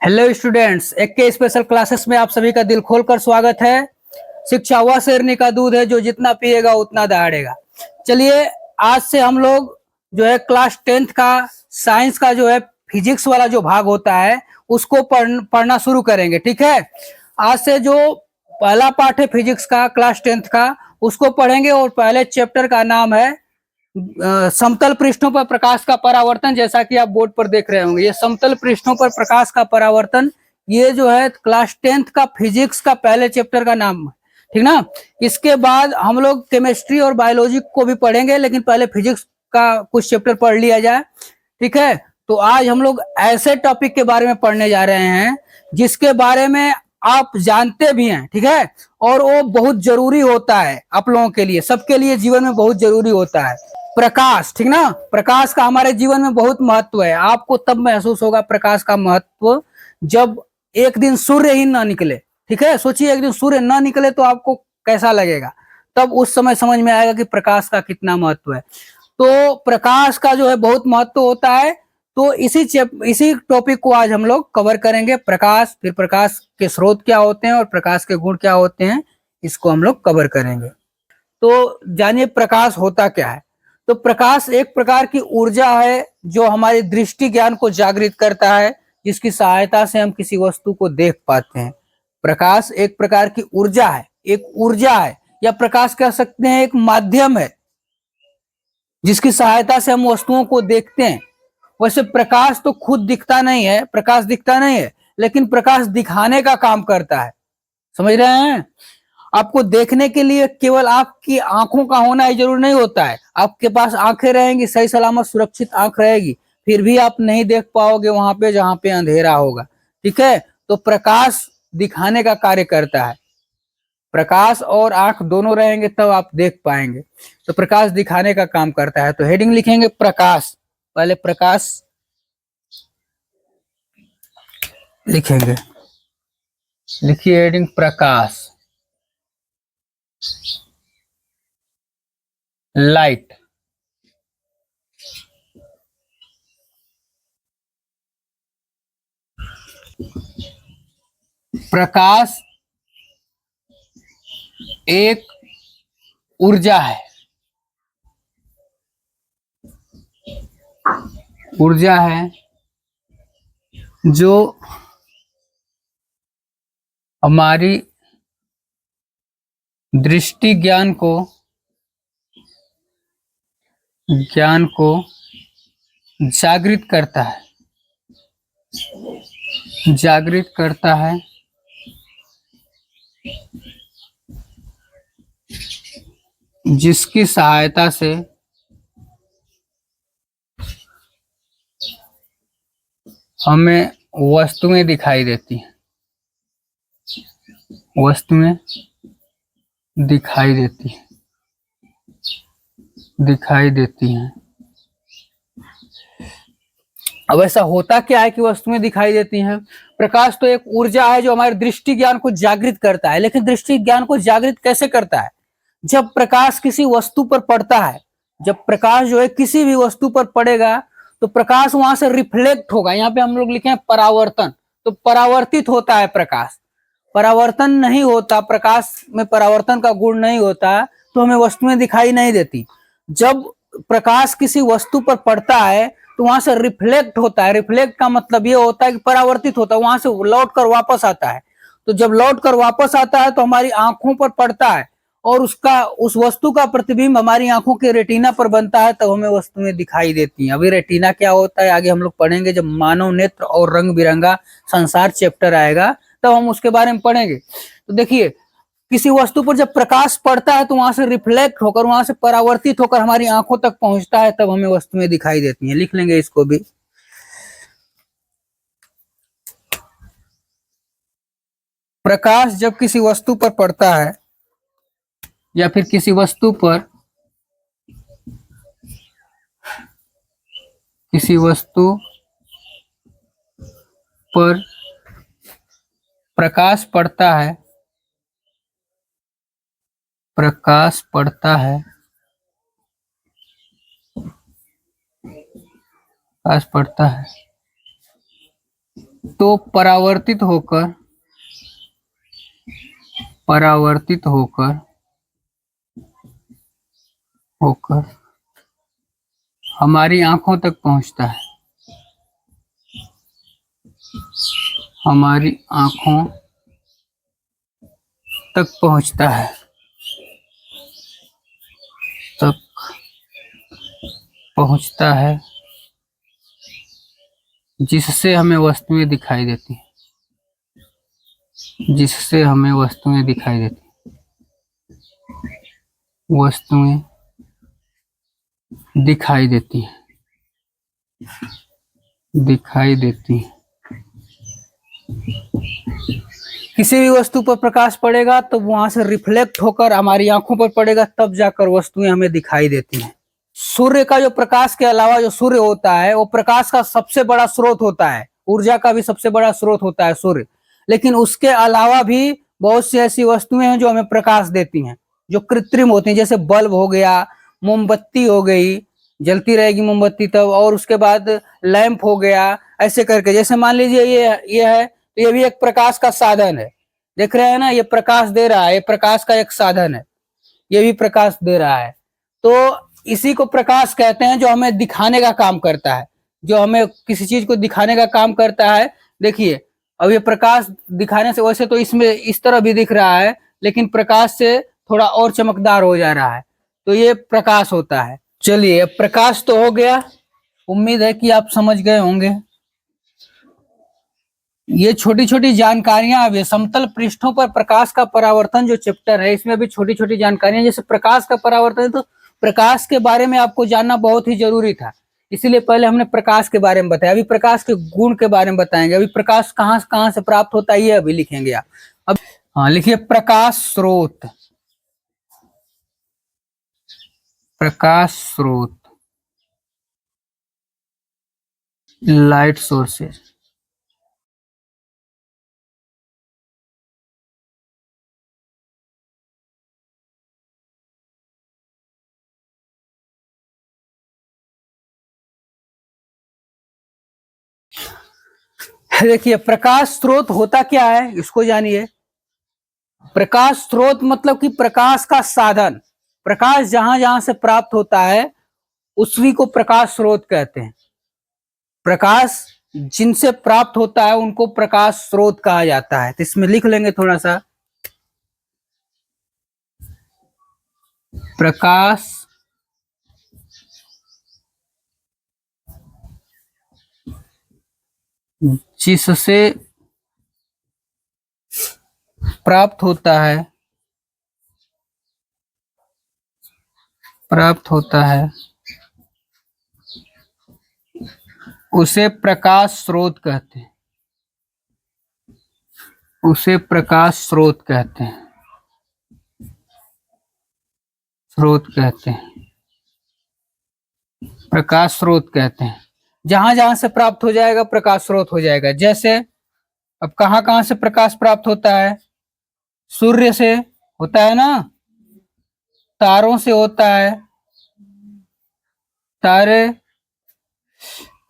Hello students, एक के special classes में आप सभी का दिल खोलकर स्वागत है। शिक्षा वह शेरनी का दूध है जो जितना पिएगा उतना दहाड़ेगा। चलिए, आज से हम लोग जो है क्लास 10th का साइंस का जो है फिजिक्स वाला जो भाग होता है उसको पढ़ना शुरू करेंगे। ठीक है, आज से जो पहला पार्ट है फिजिक्स का क्लास 10th का उसको पढ़ेंगे और पहले चैप्टर का नाम है समतल पृष्ठों पर प्रकाश का परावर्तन। जैसा कि आप बोर्ड पर देख रहे होंगे, ये समतल पृष्ठों पर प्रकाश का परावर्तन, ये जो है क्लास 10th का फिजिक्स का पहले चैप्टर का नाम है। ठीक ना। इसके बाद हम लोग केमिस्ट्री और बायोलॉजी को भी पढ़ेंगे, लेकिन पहले फिजिक्स का कुछ चैप्टर पढ़ लिया जाए। ठीक है, तो आज हम लोग ऐसे टॉपिक के बारे में पढ़ने जा रहे हैं जिसके बारे में आप जानते भी हैं। ठीक है, और वो बहुत जरूरी होता है आप लोगों के लिए, सबके लिए जीवन में बहुत जरूरी होता है। प्रकाश, ठीक ना। प्रकाश का हमारे जीवन में बहुत महत्व है। आपको तब महसूस होगा प्रकाश का महत्व जब एक दिन सूर्य ही ना निकले। ठीक है, सोचिए एक दिन सूर्य ना निकले तो आपको कैसा लगेगा, तब उस समय समझ में आएगा कि प्रकाश का कितना महत्व है। तो प्रकाश का जो है बहुत महत्व होता है। तो इसी टॉपिक को आज हम लोग कवर करेंगे। प्रकाश, फिर प्रकाश के स्रोत क्या होते हैं और प्रकाश के गुण क्या होते हैं, इसको हम लोग कवर करेंगे। तो जानिए प्रकाश होता क्या है। तो प्रकाश एक प्रकार की ऊर्जा है जो हमारी दृष्टि ज्ञान को जागृत करता है, जिसकी सहायता से हम किसी वस्तु को देख पाते हैं। प्रकाश एक प्रकार की ऊर्जा है, एक ऊर्जा है, या प्रकाश कह सकते हैं एक माध्यम है जिसकी सहायता से हम वस्तुओं को देखते हैं। वैसे प्रकाश तो खुद दिखता नहीं है, प्रकाश दिखता नहीं है, लेकिन प्रकाश दिखाने का काम करता है। समझ रहे हैं। आपको देखने के लिए केवल आपकी आंखों का होना ही जरूरी नहीं होता है। आपके पास आंखें रहेंगी, सही सलामत सुरक्षित आंख रहेगी, फिर भी आप नहीं देख पाओगे वहां पे जहां पे अंधेरा होगा। ठीक है, तो प्रकाश दिखाने का कार्य करता है। प्रकाश और आंख दोनों रहेंगे तब आप देख पाएंगे। तो प्रकाश दिखाने का काम करता है। तो हेडिंग लिखेंगे प्रकाश, पहले प्रकाश लिखेंगे। लिखिए हेडिंग प्रकाश, लाइट। प्रकाश एक ऊर्जा है, ऊर्जा है जो हमारी दृष्टि ज्ञान को जागृत करता है, जागृत करता है, जिसकी सहायता से हमें वस्तुएं दिखाई देती हैं, वस्तुएं दिखाई देती हैं, दिखाई देती हैं। अब ऐसा होता क्या है कि वस्तुएं दिखाई देती हैं। प्रकाश तो एक ऊर्जा है जो हमारे दृष्टि ज्ञान को जागृत करता है, लेकिन दृष्टि ज्ञान को जागृत कैसे करता है। जब प्रकाश किसी वस्तु पर पड़ता है, जब प्रकाश जो है किसी भी वस्तु पर पड़ेगा तो प्रकाश वहां से रिफ्लेक्ट होगा। यहाँ पे हम लोग लिखे हैं परावर्तन, तो परावर्तित होता है प्रकाश। परावर्तन नहीं होता, प्रकाश में परावर्तन का गुण नहीं होता, तो हमें वस्तुएं दिखाई नहीं देती। जब प्रकाश किसी वस्तु पर पड़ता है तो वहां से रिफ्लेक्ट होता है। रिफ्लेक्ट का मतलब ये होता है कि परावर्तित होता है, वहां से लौट कर वापस आता है। तो जब लौट कर वापस आता है तो हमारी आंखों पर पड़ता है और उस वस्तु का प्रतिबिंब हमारी आंखों के रेटिना पर बनता है, तब हमें वस्तुएं दिखाई देती हैं। अभी रेटिना क्या होता है आगे हम लोग पढ़ेंगे, जब मानव नेत्र और रंग बिरंगा संसार चैप्टर आएगा तब हम उसके बारे में पढ़ेंगे। तो देखिए, किसी वस्तु पर जब प्रकाश पड़ता है तो वहां से रिफ्लेक्ट होकर, वहां से परावर्तित होकर हमारी आंखों तक पहुंचता है, तब हमें वस्तुएं दिखाई देती हैं। लिख लेंगे इसको भी। प्रकाश जब किसी वस्तु पर पड़ता है या फिर किसी वस्तु पर प्रकाश पड़ता है, प्रकाश पड़ता है, प्रकाश पड़ता है, तो परावर्तित होकर होकर हमारी आंखों तक पहुंचता है, हमारी आंखों तक पहुंचता है, तक पहुंचता है, जिससे हमें वस्तुएं दिखाई देती हैं, जिससे हमें वस्तुएं दिखाई देती हैं, वस्तुएं दिखाई देती हैं, दिखाई देती हैं। किसी भी वस्तु पर प्रकाश पड़ेगा तो वहां से रिफ्लेक्ट होकर हमारी आंखों पर पड़ेगा, तब जाकर वस्तुएं हमें दिखाई देती हैं। सूर्य का जो प्रकाश के अलावा जो सूर्य होता है वो प्रकाश का सबसे बड़ा स्रोत होता है, ऊर्जा का भी सबसे बड़ा स्रोत होता है सूर्य। लेकिन उसके अलावा भी बहुत सी ऐसी वस्तुएं हैं जो हमें प्रकाश देती हैं, जो कृत्रिम होती हैं, जैसे बल्ब हो गया, मोमबत्ती हो गई, जलती रहेगी मोमबत्ती तब, और उसके बाद लैंप हो गया, ऐसे करके। जैसे मान लीजिए ये है, तो ये भी एक प्रकाश का साधन है। देख रहे हैं ना, ये प्रकाश दे रहा है, ये प्रकाश का एक साधन है, ये भी प्रकाश दे रहा है। तो इसी को प्रकाश कहते हैं, जो हमें दिखाने का काम करता है, जो हमें किसी चीज को दिखाने का काम करता है। देखिए अब ये प्रकाश दिखाने से, वैसे तो इसमें इस तरह भी दिख रहा है, लेकिन प्रकाश से थोड़ा और चमकदार हो जा रहा है, तो ये प्रकाश होता है। चलिए प्रकाश तो हो गया, उम्मीद है कि आप समझ गए होंगे। ये छोटी छोटी जानकारियां, अब ये समतल पृष्ठों पर प्रकाश का परावर्तन जो चैप्टर है, इसमें भी छोटी छोटी जानकारियां, जैसे प्रकाश का परावर्तन है, तो प्रकाश के बारे में आपको जानना बहुत ही जरूरी था, इसीलिए पहले हमने प्रकाश के बारे में बताया। अभी प्रकाश के गुण के बारे में बताएंगे। अभी प्रकाश कहाँ कहाँ से प्राप्त होता है ये अभी लिखेंगे आप। अब हाँ लिखिए, प्रकाश स्रोत, प्रकाश स्रोत, लाइट सोर्सेज। देखिए प्रकाश स्रोत होता क्या है, इसको जानिए। प्रकाश स्रोत मतलब कि प्रकाश का साधन, प्रकाश जहां जहां से प्राप्त होता है उसी को प्रकाश स्रोत कहते हैं। प्रकाश जिनसे प्राप्त होता है उनको प्रकाश स्रोत कहा जाता है। तो इसमें लिख लेंगे थोड़ा सा, प्रकाश जिससे प्राप्त होता है, प्राप्त होता है, उसे प्रकाश स्रोत कहते हैं, उसे प्रकाश स्रोत कहते हैं, स्रोत कहते हैं, प्रकाश स्रोत कहते हैं। जहां जहां से प्राप्त हो जाएगा प्रकाश स्रोत हो जाएगा। जैसे अब कहां कहां से प्रकाश प्राप्त होता है, सूर्य से होता है ना, तारों से होता है, तारे,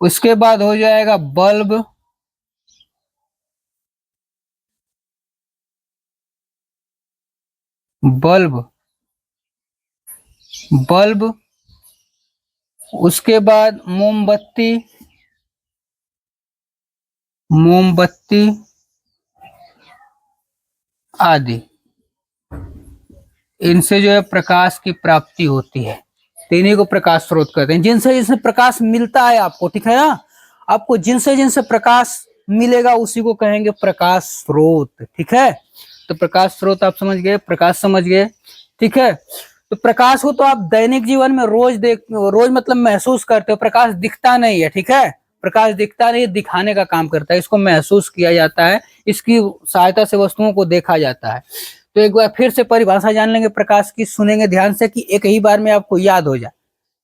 उसके बाद हो जाएगा बल्ब, बल्ब, बल्ब, उसके बाद मोमबत्ती, मोमबत्ती आदि। इनसे जो है प्रकाश की प्राप्ति होती है, तीनों को प्रकाश स्रोत कहते हैं। जिनसे जिनसे प्रकाश मिलता है आपको, ठीक है ना, आपको जिनसे जिनसे प्रकाश मिलेगा उसी को कहेंगे प्रकाश स्रोत। ठीक है, तो प्रकाश स्रोत आप समझ गए, प्रकाश समझ गए। ठीक है, तो प्रकाश को तो आप दैनिक जीवन में रोज मतलब महसूस करते हो। प्रकाश दिखता नहीं है, ठीक है, प्रकाश दिखता नहीं, दिखाने का काम करता है, इसको महसूस किया जाता है, इसकी सहायता से वस्तुओं को देखा जाता है। तो एक बार फिर से परिभाषा जान लेंगे प्रकाश की, सुनेंगे ध्यान से कि एक ही बार में आपको याद हो जाए।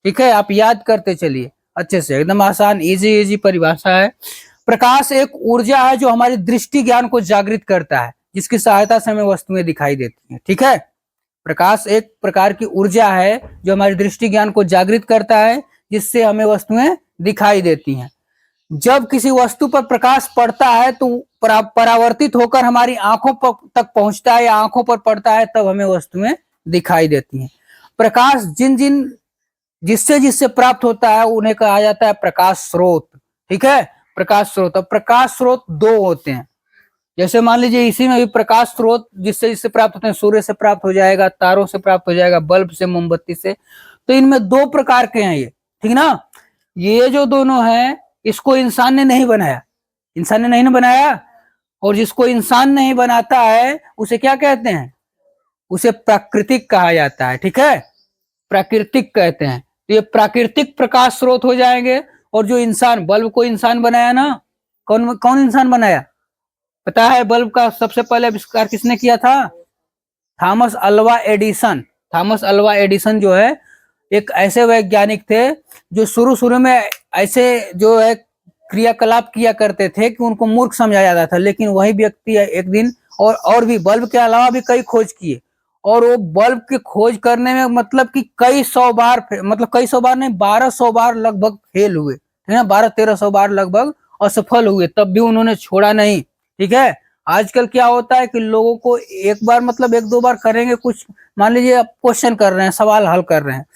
ठीक है, आप याद करते चलिए अच्छे से, एकदम आसान इजी इजी परिभाषा है। प्रकाश एक ऊर्जा है जो हमारी दृष्टि ज्ञान को जागृत करता है, जिसकी सहायता से हमें वस्तुएं दिखाई देती हैं। ठीक है, प्रकाश एक प्रकार की ऊर्जा है जो हमारी दृष्टि ज्ञान को जागृत करता है, जिससे हमें वस्तुएं दिखाई देती हैं। जब किसी वस्तु पर प्रकाश पड़ता है तो परावर्तित होकर हमारी आंखों तक पहुंचता है या आंखों पर पड़ता है, तब हमें वस्तुएं दिखाई देती हैं। प्रकाश जिससे जिससे प्राप्त होता है उन्हें कहा जाता है प्रकाश स्रोत। ठीक है, प्रकाश स्रोत। अब प्रकाश स्रोत दो होते हैं, जैसे मान लीजिए इसी में भी प्रकाश स्रोत जिससे जिससे प्राप्त होते हैं, सूर्य से प्राप्त हो जाएगा, तारों से प्राप्त हो जाएगा, बल्ब से, मोमबत्ती से। तो इनमें दो प्रकार के हैं ये, ठीक ना। ये जो दोनों हैं इसको इंसान ने नहीं बनाया, इंसान ने नहीं ना बनाया। और जिसको इंसान नहीं बनाता है उसे क्या कहते हैं, उसे प्राकृतिक कहा जाता है। ठीक है, प्राकृतिक कहते हैं। तो ये प्राकृतिक प्रकाश स्रोत हो जाएंगे। और जो इंसान, बल्ब को इंसान बनाया ना, कौन कौन इंसान बनाया पता है? बल्ब का सबसे पहले आविष्कार किसने किया था? Thomas Alva Edison. Thomas Alva Edison जो है एक ऐसे वैज्ञानिक थे जो शुरू शुरू में ऐसे जो है क्रियाकलाप किया करते थे कि उनको मूर्ख समझा जाता था, लेकिन वही व्यक्ति एक दिन और भी बल्ब के अलावा भी कई खोज किए। और वो बल्ब की खोज करने में मतलब कि कई सौ बार, मतलब कई सौ बार नहीं, 1200 बार लगभग फेल हुए, है ना, 1200-1300 बार लगभग असफल हुए, तब भी उन्होंने छोड़ा नहीं। ठीक है, आजकल क्या होता है कि लोगों को एक बार मतलब एक दो बार करेंगे कुछ, मान लीजिए आप क्वेश्चन कर रहे हैं, सवाल हल कर रहे हैं,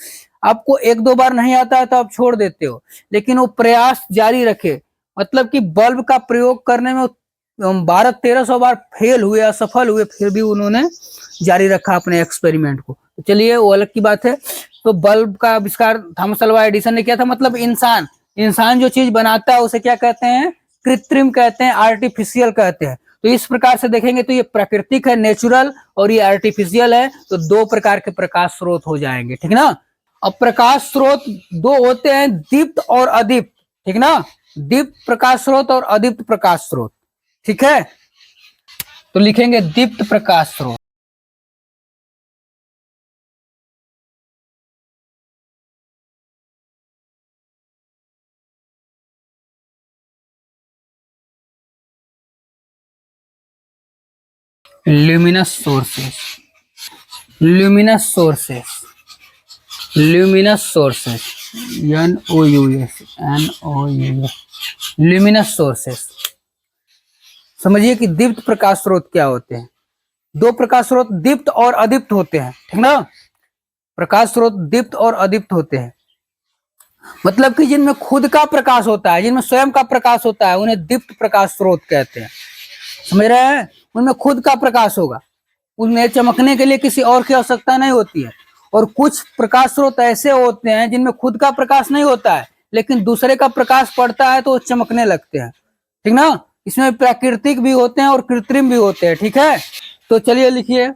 आपको एक दो बार नहीं आता है तो आप छोड़ देते हो, लेकिन वो प्रयास जारी रखे। मतलब कि बल्ब का प्रयोग करने में 1200-1300 बार फेल हुए, असफल हुए, फिर भी उन्होंने जारी रखा अपने एक्सपेरिमेंट को। तो चलिए वो अलग की बात है। तो बल्ब का आविष्कार थॉमस अल्वा एडिसन ने किया था। मतलब इंसान जो चीज बनाता है उसे क्या कहते हैं? कृत्रिम कहते हैं, आर्टिफिशियल कहते हैं। तो इस प्रकार से देखेंगे तो ये प्राकृतिक है, नेचुरल, और ये आर्टिफिशियल है। तो दो प्रकार के प्रकाश स्रोत हो जाएंगे, ठीक ना। अब प्रकाश स्रोत दो होते हैं, दीप्त और अदीप्त, ठीक ना। दीप्त प्रकाश स्रोत और अदीप्त प्रकाश स्रोत, ठीक है। तो लिखेंगे दीप्त प्रकाश स्रोत। Luminous sources, luminous sources, luminous sources, NOUS, NOUS, luminous sources. समझिए कि दीप्त प्रकाश स्रोत क्या होते हैं। दो प्रकाश स्रोत दीप्त और अदीप्त होते हैं, ठीक ना। प्रकाश स्रोत दीप्त और अदीप्त होते हैं, मतलब कि जिनमें खुद का प्रकाश होता है, जिनमें स्वयं का प्रकाश होता है, उन्हें दीप्त प्रकाश स्रोत कहते हैं। समझ रहे हैं? उनमें खुद का प्रकाश होगा, उनमें चमकने के लिए किसी और की आवश्यकता नहीं होती है। और कुछ प्रकाश स्रोत ऐसे होते हैं जिनमें खुद का प्रकाश नहीं होता है, लेकिन दूसरे का प्रकाश पड़ता है तो वो चमकने लगते हैं, ठीक ना। इसमें प्राकृतिक भी होते हैं और कृत्रिम भी होते हैं, ठीक है। तो चलिए लिखिए,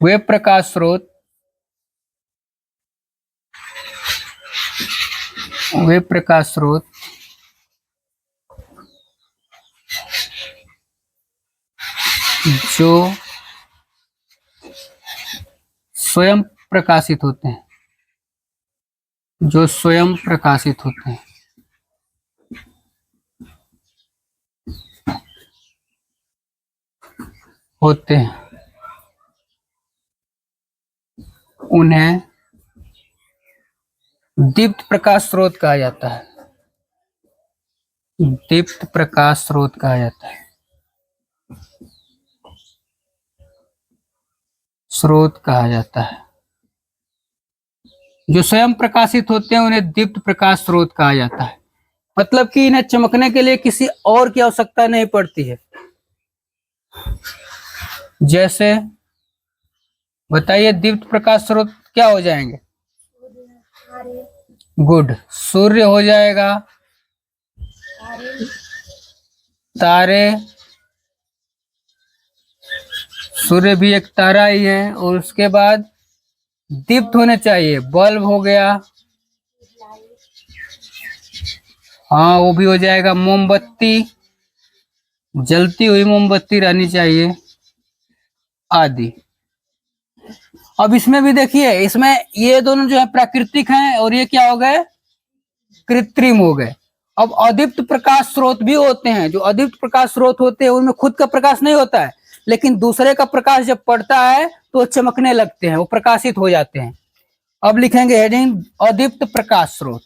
वे प्रकाश स्रोत, वे प्रकाश स्रोत जो स्वयं प्रकाशित होते हैं, जो स्वयं प्रकाशित होते हैं, उन्हें दीप्त प्रकाश स्रोत कहा जाता है। दीप्त प्रकाश स्रोत कहा जाता है, स्रोत कहा जाता है। जो स्वयं प्रकाशित होते हैं उन्हें दीप्त प्रकाश स्रोत कहा जाता है। मतलब कि इन्हें चमकने के लिए किसी और की आवश्यकता नहीं पड़ती है। जैसे बताइए दीप्त प्रकाश स्रोत क्या हो जाएंगे? गुड, सूर्य हो जाएगा, तारे, सूर्य भी एक तारा ही है। और उसके बाद दीप्त होने चाहिए, बल्ब हो गया, हाँ वो भी हो जाएगा, मोमबत्ती, जलती हुई मोमबत्ती रहनी चाहिए, आदि। अब इसमें भी देखिए, इसमें ये दोनों जो है प्राकृतिक हैं और ये क्या हो गए? कृत्रिम हो गए। अब अदीप्त प्रकाश स्रोत भी होते हैं। जो अदीप्त प्रकाश स्रोत होते हैं उनमें खुद का प्रकाश नहीं होता है, लेकिन दूसरे का प्रकाश जब पड़ता है तो चमकने लगते हैं, वो प्रकाशित हो जाते हैं। अब लिखेंगे हेडिंग अदीप्त प्रकाश स्रोत।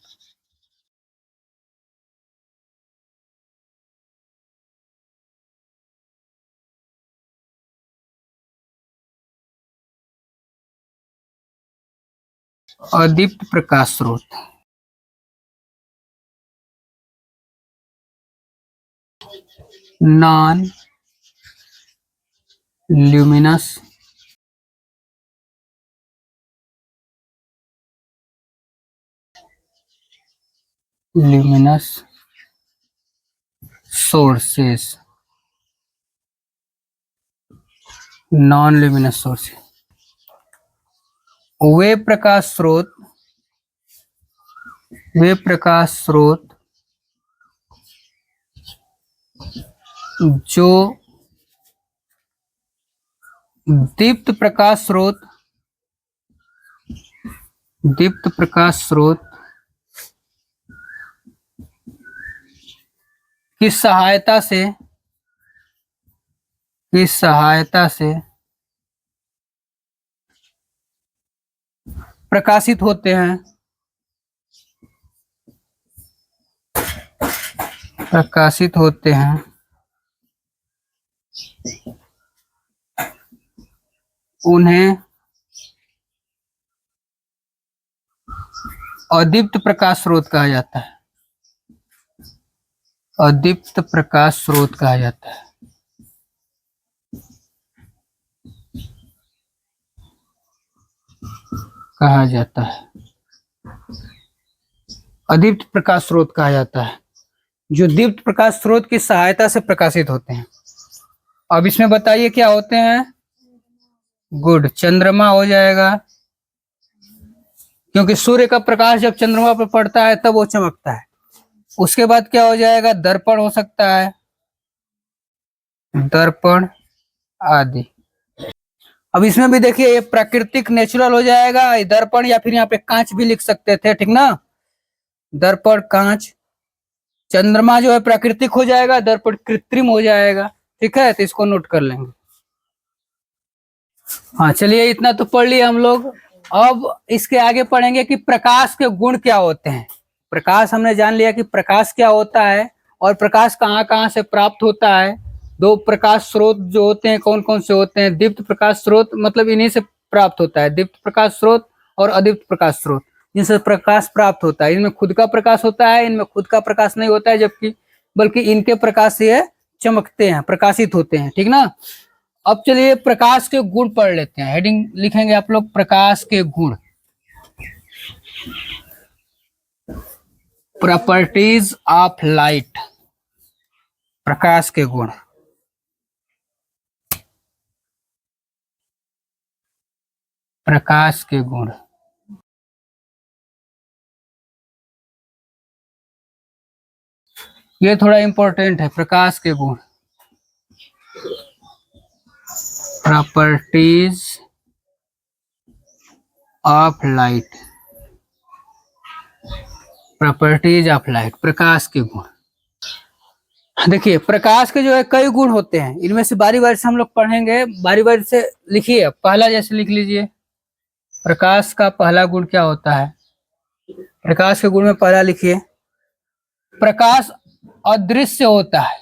अदीप्त प्रकाश स्रोत। Non luminous sources, non luminous sources वे प्रकाश स्रोत जो दीप्त प्रकाश स्रोत की सहायता से प्रकाशित होते हैं उन्हें अदीप्त प्रकाश स्रोत कहा जाता है। अदीप्त प्रकाश स्रोत कहा जाता है। अदीप्त प्रकाश स्रोत कहा जाता है जो दीप्त प्रकाश स्रोत की सहायता से प्रकाशित होते हैं। अब इसमें बताइए क्या होते हैं। गुड, चंद्रमा हो जाएगा, क्योंकि सूर्य का प्रकाश जब चंद्रमा पर पड़ता है तब वो चमकता है। उसके बाद क्या हो जाएगा, दर्पण हो सकता है, दर्पण आदि। अब इसमें भी देखिए ये प्राकृतिक नेचुरल हो जाएगा दर्पण, या फिर यहाँ पे कांच भी लिख सकते थे, ठीक ना। दर्पण कांच, चंद्रमा जो है प्राकृतिक हो जाएगा, दर्पण कृत्रिम हो जाएगा, ठीक है, तो इसको नोट कर लेंगे। हाँ चलिए इतना तो पढ़ लिए हम लोग। अब इसके आगे पढ़ेंगे कि प्रकाश के गुण क्या होते हैं। प्रकाश हमने जान लिया कि प्रकाश क्या होता है और प्रकाश कहाँ कहाँ से प्राप्त होता है। दो प्रकाश स्रोत जो होते हैं कौन कौन से होते हैं। दीप्त प्रकाश स्रोत मतलब इन्हीं से प्राप्त होता है, दीप्त प्रकाश स्रोत और अदीप्त प्रकाश स्रोत, जिनसे प्रकाश प्राप्त होता है। इनमें खुद का प्रकाश होता है, इनमें खुद का प्रकाश नहीं होता है, जबकि बल्कि इनके प्रकाश से चमकते हैं, प्रकाशित होते हैं, ठीक ना। अब चलिए प्रकाश के गुण पढ़ लेते हैं। हेडिंग लिखेंगे आप लोग प्रकाश के गुण। प्रॉपर्टीज ऑफ लाइट, प्रकाश के गुण। प्रकाश के गुण ये थोड़ा इंपॉर्टेंट है। प्रकाश के गुण, properties of light, properties of light, प्रकाश के गुण। देखिए प्रकाश के जो है कई गुण होते हैं, इनमें से बारी बारी से हम लोग पढ़ेंगे, बारी बारी से लिखिए। पहला जैसे लिख लीजिए, प्रकाश का पहला गुण क्या होता है। प्रकाश के गुण में पहला लिखिए, प्रकाश अदृश्य होता है।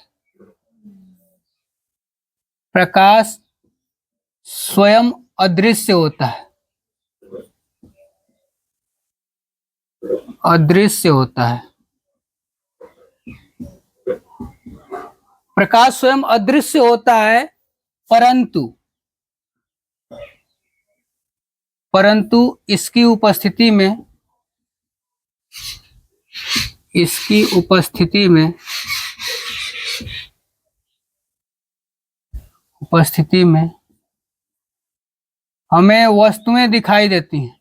प्रकाश स्वयं अदृश्य होता है, अदृश्य होता है। प्रकाश स्वयं अदृश्य होता है, परंतु इसकी उपस्थिति में हमें वस्तुएं दिखाई देती हैं,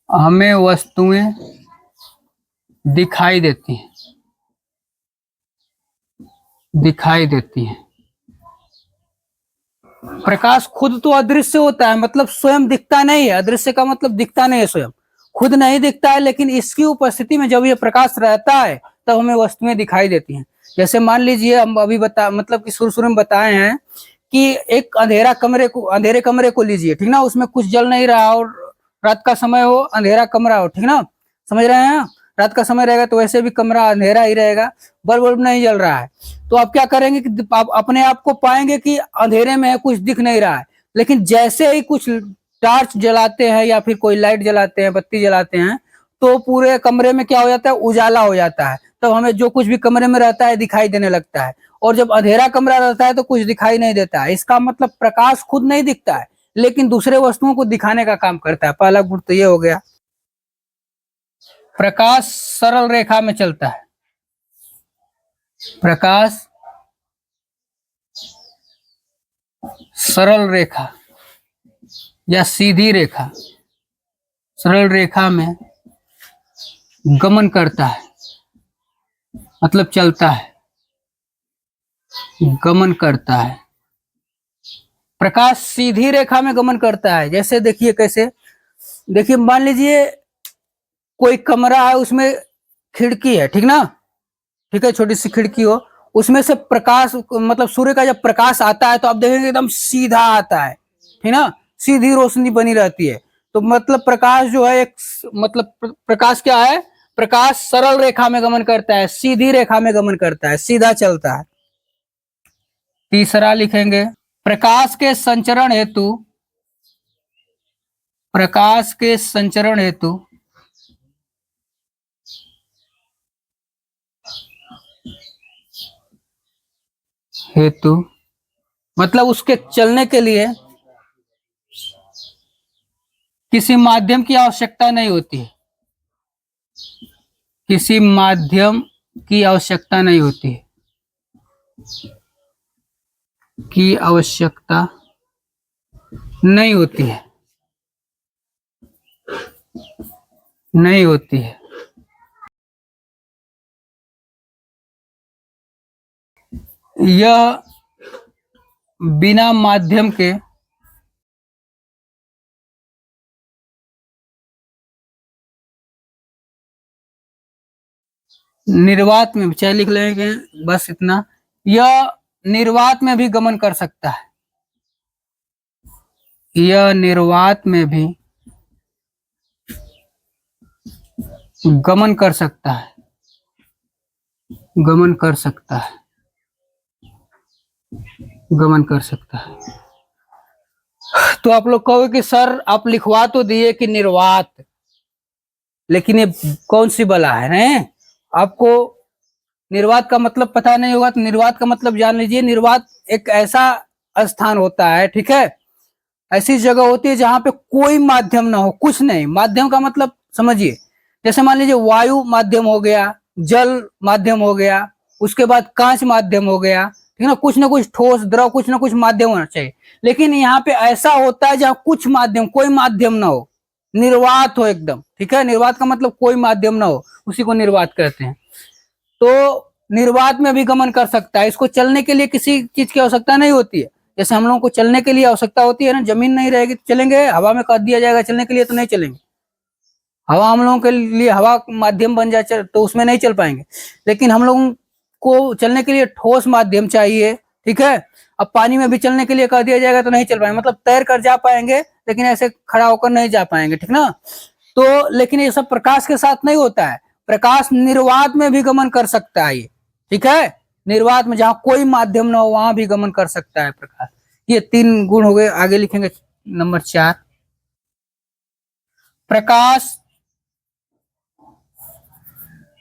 हमें वस्तुएं दिखाई देती हैं, दिखाई देती हैं। प्रकाश खुद तो अदृश्य होता है, मतलब स्वयं दिखता नहीं है। अदृश्य का मतलब दिखता नहीं है, स्वयं खुद नहीं दिखता है, लेकिन इसकी उपस्थिति में जब ये प्रकाश रहता है तब हमें वस्तुएं दिखाई देती हैं। जैसे मान लीजिए हम अभी मतलब कि शुरू में बताए हैं कि एक अंधेरे कमरे को लीजिए, ठीक ना। उसमें कुछ जल नहीं रहा और रात का समय हो, अंधेरा कमरा हो, ठीक ना, समझ रहे हैं। रात का समय रहेगा तो वैसे भी कमरा अंधेरा ही रहेगा, बल्ब बल्ब नहीं जल रहा है, तो आप क्या करेंगे कि आप अपने आप को पाएंगे कि अंधेरे में है, कुछ दिख नहीं रहा है। लेकिन जैसे ही कुछ टार्च जलाते हैं या फिर कोई लाइट जलाते हैं, बत्ती जलाते हैं, तो पूरे कमरे में क्या हो जाता है, उजाला हो जाता है। तब हमें जो कुछ भी कमरे में रहता है दिखाई देने लगता है। और जब अंधेरा कमरा रहता है तो कुछ दिखाई नहीं देता है। इसका मतलब प्रकाश खुद नहीं दिखता है, लेकिन दूसरे वस्तुओं को दिखाने का काम करता है। पहला गुण तो ये हो गया। प्रकाश सरल रेखा में चलता है। प्रकाश सरल रेखा या सीधी रेखा, सरल रेखा में गमन करता है, मतलब चलता है, गमन करता है। प्रकाश सीधी रेखा में गमन करता है। जैसे देखिए कैसे, देखिए मान लीजिए कोई कमरा है, उसमें खिड़की है, ठीक ना, ठीक है, छोटी सी खिड़की हो, उसमें से प्रकाश, मतलब सूर्य का जब प्रकाश आता है तो आप देखेंगे एकदम सीधा आता है, ठीक ना, सीधी रोशनी बनी रहती है। तो मतलब प्रकाश जो है एक, मतलब प्रकाश क्या है, प्रकाश सरल रेखा में गमन करता है, सीधी रेखा में गमन करता है, सीधा चलता है। तीसरा लिखेंगे, प्रकाश के संचरण हेतु, प्रकाश के संचरण हेतु हेतु मतलब उसके चलने के लिए किसी माध्यम की आवश्यकता नहीं होती है, किसी माध्यम की आवश्यकता नहीं होती है, की आवश्यकता नहीं होती है, नहीं होती है। यह बिना माध्यम के निर्वात में, चाहे लिख लेंगे बस इतना, यह निर्वात में भी गमन कर सकता है, यह निर्वात में भी गमन कर सकता है, गमन कर सकता है, गमन कर सकता है। तो आप लोग कहोगे कि सर आप लिखवा तो दिए कि निर्वात, लेकिन ये कौन सी बला है नहीं, आपको निर्वात का मतलब पता नहीं होगा। तो निर्वात का मतलब जान लीजिए, निर्वात एक ऐसा स्थान होता है, ठीक है, ऐसी जगह होती है जहां पे कोई माध्यम ना हो, कुछ नहीं। माध्यम का मतलब समझिए, जैसे मान लीजिए वायु माध्यम हो गया, जल माध्यम हो गया, उसके बाद कांच माध्यम हो गया, ठीक है ना कुछ ठोस द्रव, कुछ ना कुछ माध्यम होना चाहिए। लेकिन यहाँ पे ऐसा होता है जहाँ कुछ माध्यम, कोई माध्यम ना हो, निर्वात हो एकदम, ठीक है। निर्वात का मतलब कोई माध्यम ना हो, उसी को निर्वात कहते हैं। तो निर्वात में भी गमन कर सकता है। इसको चलने के लिए किसी चीज की आवश्यकता नहीं होती है। जैसे हम लोगों को चलने के लिए आवश्यकता होती है ना, जमीन नहीं रहेगी तो चलेंगे, हवा में कर दिया जाएगा चलने के लिए तो नहीं चलेंगे। हवा हम लोगों के लिए, हवा माध्यम बन जाए तो उसमें नहीं चल पाएंगे। लेकिन हम लोगों को चलने के लिए ठोस माध्यम चाहिए, ठीक है। अब पानी में भी चलने के लिए कह दिया जाएगा तो नहीं चल पाएंगे, मतलब तैर कर जा पाएंगे लेकिन ऐसे खड़ा होकर नहीं जा पाएंगे, ठीक ना। तो लेकिन ये सब प्रकाश के साथ नहीं होता है। प्रकाश निर्वात में भी गमन कर सकता है ये, ठीक है। निर्वात में जहां कोई माध्यम ना हो वहां भी गमन कर सकता है प्रकाश। ये 3 गुण हो गए। आगे लिखेंगे नंबर 4, प्रकाश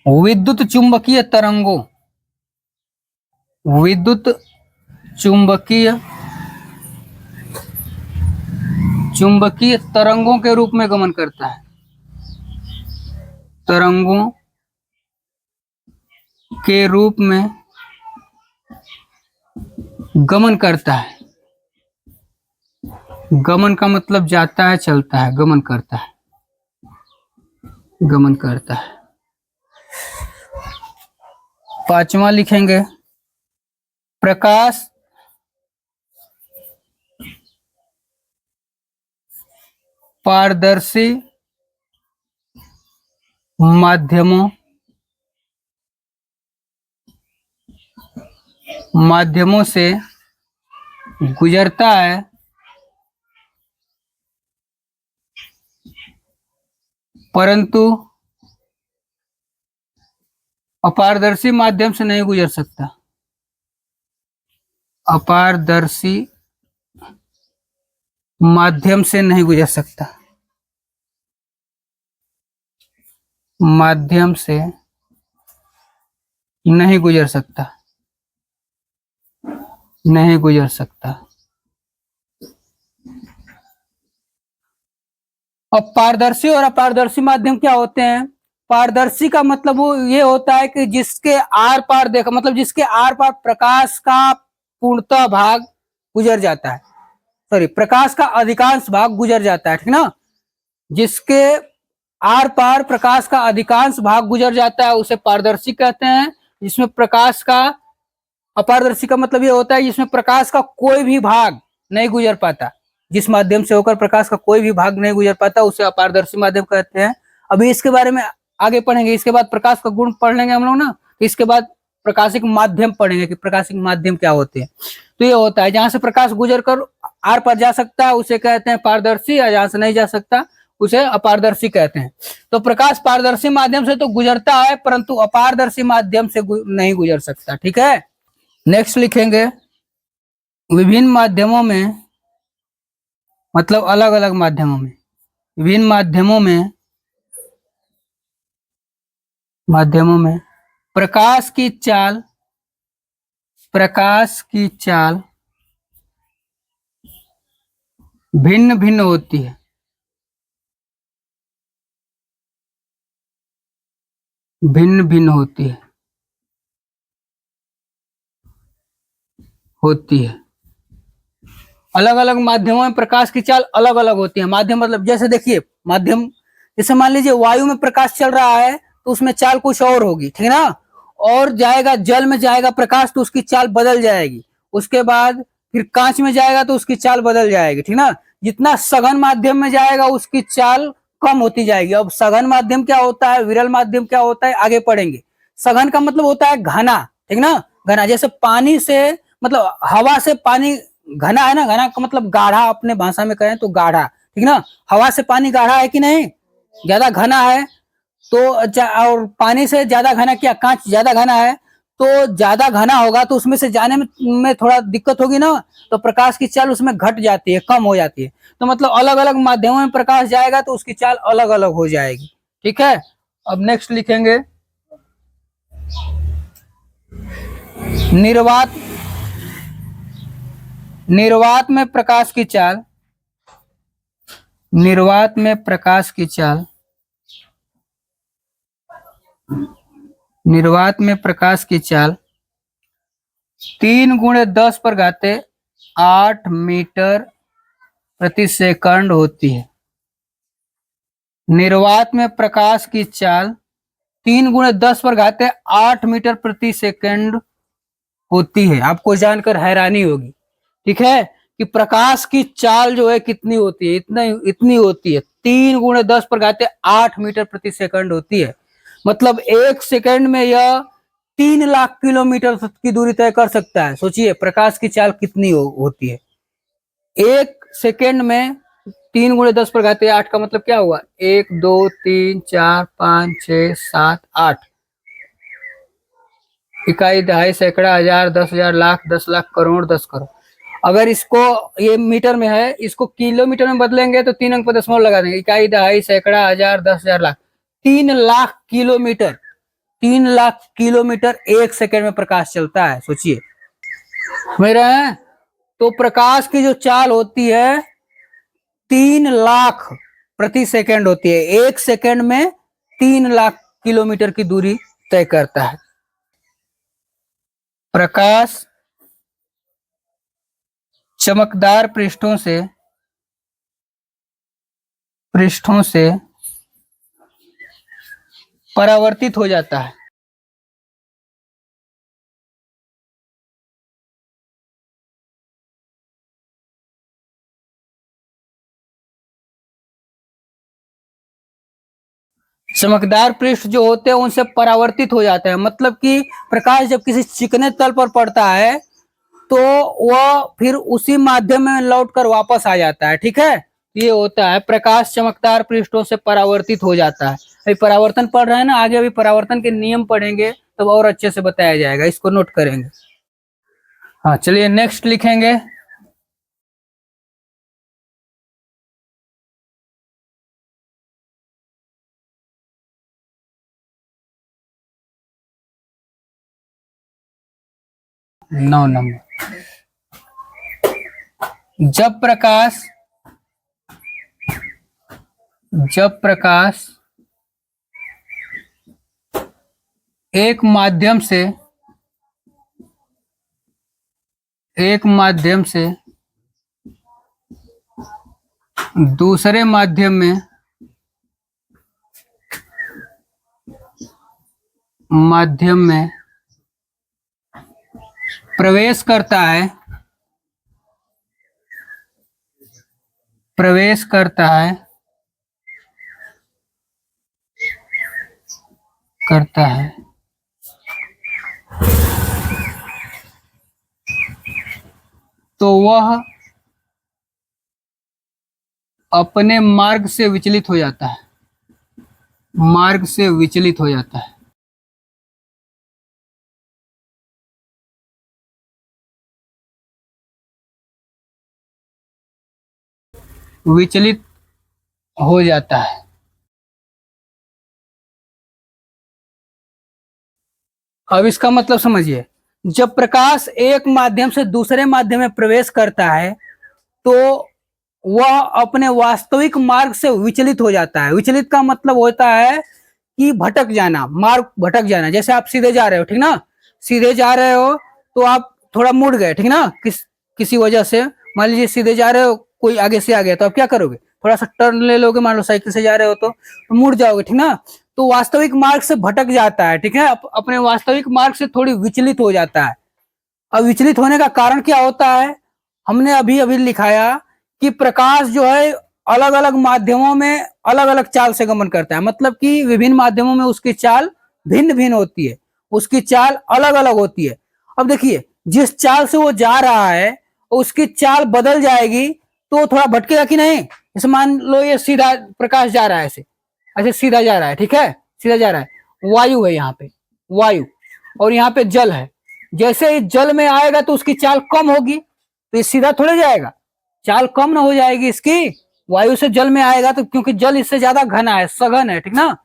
विद्युत चुंबकीय तरंगों, विद्युत चुंबकीय चुंबकीय तरंगों के रूप में गमन करता है, तरंगों के रूप में गमन करता है। गमन का मतलब जाता है, चलता है, गमन करता है, गमन करता है। 5वां लिखेंगे, प्रकाश पारदर्शी माध्यमों से गुजरता है, परंतु अपारदर्शी माध्यम से नहीं गुजर सकता। अपारदर्शी माध्यम से नहीं गुजर सकता। माध्यम से नहीं गुजर सकता। नहीं गुजर सकता। अब पारदर्शी और अपारदर्शी माध्यम क्या होते हैं? पारदर्शी का मतलब वो ये होता है कि जिसके आर पार देखो, मतलब जिसके आर पार प्रकाश का पूर्णतः भाग गुजर जाता है, सॉरी प्रकाश का अधिकांश भाग गुजर जाता है, ठीक ना। जिसके आर पार प्रकाश का अधिकांश भाग गुजर जाता है उसे पारदर्शी कहते हैं। जिसमें प्रकाश का, अपारदर्शी का मतलब ये होता है जिसमें प्रकाश का कोई भी भाग नहीं गुजर पाता। जिस माध्यम से होकर प्रकाश का कोई भी भाग नहीं गुजर पाता उसे अपारदर्शी माध्यम कहते हैं। अभी इसके बारे में आगे पढ़ेंगे, इसके बाद प्रकाश का गुण पढ़ लेंगे हम लोग ना, तो इसके बाद प्रकाशिक माध्यम पढ़ेंगे कि प्रकाशिक माध्यम क्या होते हैं। तो ये होता है जहां से प्रकाश गुजर कर आर पर जा सकता है उसे कहते हैं पारदर्शी, और जहां से नहीं जा सकता उसे अपारदर्शी कहते हैं। तो प्रकाश पारदर्शी माध्यम से तो गुजरता है परंतु अपारदर्शी माध्यम से नहीं गुजर सकता, ठीक है। नेक्स्ट लिखेंगे विभिन्न माध्यमों में, मतलब अलग अलग माध्यमों में, विभिन्न माध्यमों में प्रकाश की चाल भिन्न भिन्न होती है। भिन्न भिन्न होती है। अलग अलग माध्यमों में प्रकाश की चाल अलग अलग होती है। माध्यम मतलब जैसे देखिए, माध्यम जैसे मान लीजिए वायु में प्रकाश चल रहा है तो उसमें चाल कुछ और होगी, ठीक है ना। और जाएगा जल में जाएगा प्रकाश तो उसकी चाल बदल जाएगी। उसके बाद फिर कांच में जाएगा तो उसकी चाल बदल जाएगी, ठीक ना। जितना सघन माध्यम में जाएगा उसकी चाल कम होती जाएगी। अब सघन माध्यम क्या होता है, विरल माध्यम क्या होता है, आगे पढ़ेंगे। सघन का मतलब होता है घना, ठीक ना। घना जैसे पानी से, मतलब हवा से पानी घना है ना, घना का मतलब गाढ़ा, अपने भाषा में कहें तो गाढ़ा, ठीक ना। हवा से पानी गाढ़ा है कि नहीं, ज्यादा घना है। तो और पानी से ज्यादा घना क्या, कांच ज्यादा घना है, तो ज्यादा घना होगा तो उसमें से जाने में थोड़ा दिक्कत होगी ना, तो प्रकाश की चाल उसमें घट जाती है, कम हो जाती है। तो मतलब अलग अलग माध्यमों में प्रकाश जाएगा तो उसकी चाल अलग अलग हो जाएगी, ठीक है। अब नेक्स्ट लिखेंगे निर्वात में प्रकाश की चाल, निर्वात में प्रकाश की चाल, निर्वात में प्रकाश की चाल 3 × 10⁸ मीटर प्रति सेकंड होती है। निर्वात में प्रकाश की चाल 3 × 10⁸ मीटर प्रति सेकंड होती है। आपको जानकर हैरानी होगी, ठीक है, कि प्रकाश की चाल जो है कितनी होती है, इतनी होती है, 3 × 10⁸ मीटर प्रति सेकंड होती है। मतलब 1 सेकंड में यह 3 लाख किलोमीटर की दूरी तय कर सकता है। सोचिए प्रकाश की चाल कितनी होती है। 1 सेकंड में 3 × 10⁸ का मतलब क्या हुआ, 1 2 3 4 5 6 7 8, इकाई, दहाई, सैकड़ा, हजार, 10,000, लाख, 10 लाख, करोड़, 10 करोड़। अगर इसको, ये मीटर में है, इसको किलोमीटर में बदलेंगे तो 3 अंक पर दशमलव लगा देंगे। इकाई, दहाई, सैकड़ा, हजार, 10,000, lakh, 3 lakh kilometre, 3 lakh kilometre 1 second में प्रकाश चलता है। सोचिए, समझ रहे हैं। तो प्रकाश की जो चाल होती है 3 लाख प्रति सेकंड होती है। 1 सेकंड में 3 लाख किलोमीटर की दूरी तय करता है। प्रकाश चमकदार पृष्ठों से परावर्तित हो जाता है। चमकदार पृष्ठ जो होते हैं उनसे परावर्तित हो जाते हैं। मतलब कि प्रकाश जब किसी चिकने तल पर पड़ता है तो वह फिर उसी माध्यम में लौट कर वापस आ जाता है, ठीक है। ये होता है प्रकाश चमकदार पृष्ठों से परावर्तित हो जाता है। अभी परावर्तन पढ़ रहे हैं ना, आगे अभी परावर्तन के नियम पढ़ेंगे तो और अच्छे से बताया जाएगा, इसको नोट करेंगे। हाँ चलिए नेक्स्ट लिखेंगे। नौ नंबर, जब प्रकाश एक माध्यम से दूसरे माध्यम में प्रवेश करता है तो वह अपने मार्ग से विचलित हो जाता है। विचलित हो जाता है। अब इसका मतलब समझिए, जब प्रकाश एक माध्यम से दूसरे माध्यम में प्रवेश करता है तो वह अपने वास्तविक मार्ग से विचलित हो जाता है। विचलित का मतलब होता है कि भटक जाना, मार्ग भटक जाना। जैसे आप सीधे जा रहे हो, ठीक ना, सीधे जा रहे हो तो आप थोड़ा मुड़ गए, ठीक ना, किसी वजह से। मान लीजिए सीधे जा रहे हो, कोई आगे से आ गया तो आप क्या करोगे, थोड़ा सा टर्न ले लोगे। मान लो साइकिल से जा रहे हो तो मुड़ जाओगे, ठीक ना। तो वास्तविक मार्ग से भटक जाता है, ठीक है, अपने वास्तविक मार्ग से थोड़ी विचलित हो जाता है। अब विचलित होने का कारण क्या होता है, हमने अभी अभी लिखाया कि प्रकाश जो है अलग अलग माध्यमों में अलग अलग चाल से गमन करता है। मतलब कि विभिन्न माध्यमों में उसकी चाल भिन्न भिन्न होती है, उसकी चाल अलग अलग होती है। अब देखिए, जिस चाल से वो जा रहा है उसकी चाल बदल जाएगी तो थोड़ा भटकेगा कि नहीं। जैसे मान लो ये सीधा प्रकाश जा रहा है, ऐसे सीधा जा रहा है, ठीक है, सीधा जा रहा है। वायु है यहाँ पे, वायु, और यहाँ पे जल है। जैसे ही जल में आएगा तो उसकी चाल कम होगी, तो ये सीधा थोड़े जाएगा, चाल कम ना हो जाएगी इसकी। वायु से जल में आएगा तो, क्योंकि जल इससे ज्यादा घना है, सघन है, ठीक ना,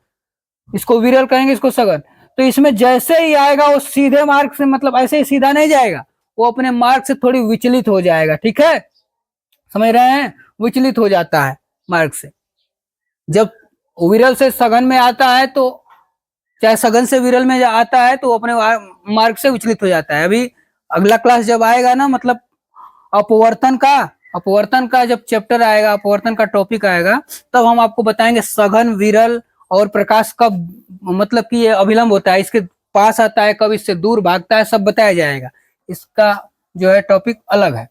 इसको विरल कहेंगे, इसको सघन। तो इसमें जैसे ही आएगा वो सीधे मार्ग से, मतलब ऐसे ही सीधा नहीं जाएगा, वो अपने मार्ग से थोड़ी विचलित हो जाएगा, ठीक है, समझ रहे हैं, विचलित हो जाता है मार्ग से। जब विरल से सघन में आता है तो, चाहे सघन से विरल में आता है तो अपने मार्ग से विचलित हो जाता है। अभी अगला क्लास जब आएगा ना, मतलब अपवर्तन का जब चैप्टर आएगा, अपवर्तन का टॉपिक आएगा, तब हम आपको बताएंगे सघन, विरल और प्रकाश कब, मतलब कि ये अभिलंब होता है, इसके पास आता है, कब इससे दूर भागता है, सब बताया जाएगा। इसका जो है टॉपिक अलग है,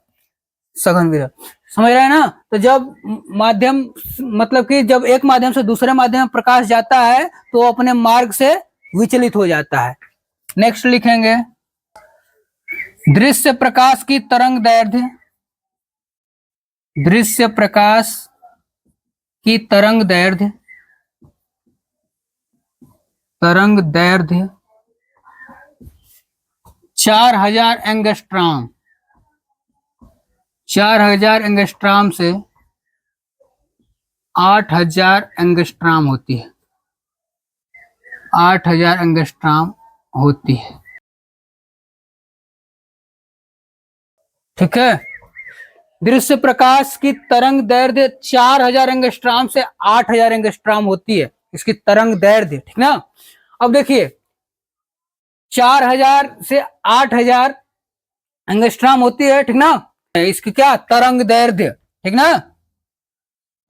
सघन विरल, समझ रहे हैं ना। तो जब माध्यम, मतलब कि जब एक माध्यम से दूसरे माध्यम में प्रकाश जाता है तो अपने मार्ग से विचलित हो जाता है। नेक्स्ट लिखेंगे, दृश्य प्रकाश की तरंग दैर्ध्य, दृश्य प्रकाश की तरंग दैर्ध्य 4000 एंगस्ट्रॉम, 4000 एंगस्ट्रॉम से 8000 एंगस्ट्रॉम होती है, 8000 एंगस्ट्रॉम होती है, ठीक है। दृश्य प्रकाश की तरंग दैर्ध्य 4000 एंगस्ट्रॉम से 8000 एंगस्ट्रॉम होती है, इसकी तरंग दैर्ध्य, ठीक ना। अब देखिए 4000 से 8000 एंगस्ट्रॉम होती है, ठीक ना, इसकी क्या तरंग दैर्ध्य, ठीक ना।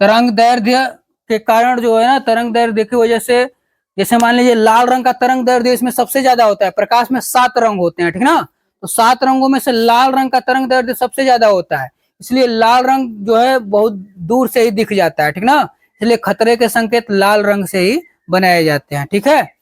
तरंग दैर्ध्य के कारण जो है ना, तरंग दैर्ध्य की वजह से, जैसे मान लीजिए लाल रंग का तरंग दैर्ध्य इसमें सबसे ज्यादा होता है। प्रकाश में 7 रंग होते हैं, ठीक ना, तो 7 रंगों में से लाल रंग का तरंग दैर्ध्य सबसे ज्यादा होता है, इसलिए लाल रंग जो है बहुत दूर से ही दिख जाता है, ठीक ना, इसलिए खतरे के संकेत लाल रंग से ही बनाए जाते हैं, ठीक है।